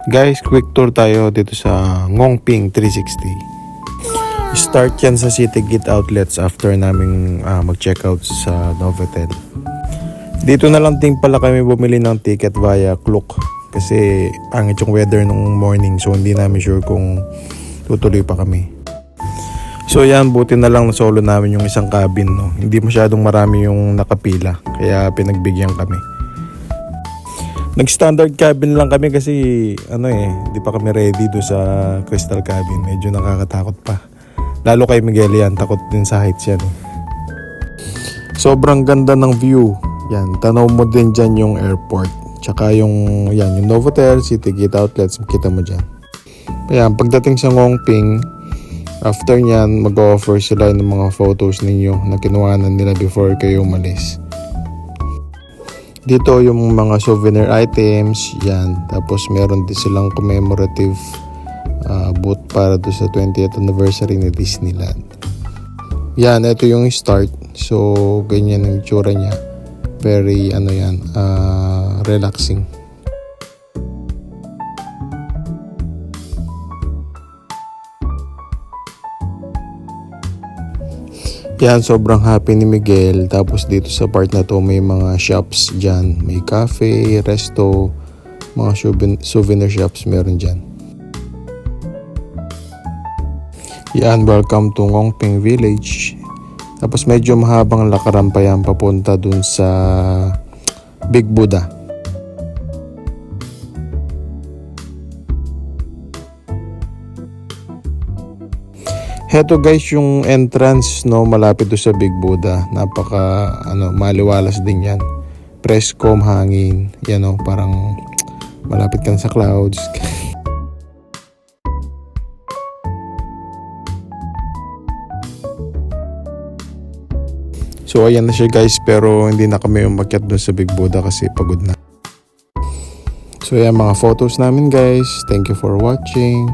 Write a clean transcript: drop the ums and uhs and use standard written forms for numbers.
Guys, quick tour tayo dito sa Ngongping 360. Start yan sa City Gate Outlets after naming mag-check out sa Novotel. Dito na lang din pala kami bumili ng ticket via Klook kasi angit yung weather nung morning, so hindi namin sure kung tutuloy pa kami. So yan, buti na lang na solo namin yung isang cabin, no? Hindi masyadong marami yung nakapila kaya pinagbigyan kami. Nag-standard cabin lang kami kasi di pa kami ready do sa crystal cabin. Medyo nakakatakot pa. Lalo kay Miguel yan, takot din sa heights yan. Sobrang ganda ng view. Yan, tanaw mo din dyan yung airport. Tsaka yung Novotel, City Gate Outlets, makita mo dyan. Ayan, pagdating sa Ngongping, after nyan, mag-offer sila ng mga photos ninyo na kinuhanan nila before kayo umalis. Dito yung mga souvenir items, yan. Tapos meron din silang commemorative booth para do sa 20th anniversary ni Disneyland. Yan, ito yung start. So, ganyan ang itsura niya. Very, relaxing. Yan, sobrang happy ni Miguel. Tapos dito sa part na to may mga shops dyan. May cafe, resto, mga souvenir shops meron dyan. Yan, welcome to Ngongping Village. Tapos medyo mahabang lakaran pa yan papunta dun sa Big Buddha. Heto guys yung entrance, no, malapit do sa Big Buddha. Napaka maliwalas din yan. Prescom, hangin, yan, no, parang malapit kan sa clouds. So ayan na siya guys, pero hindi na kami umakyat doon sa Big Buddha kasi pagod na. So ayan mga photos namin guys. Thank you for watching.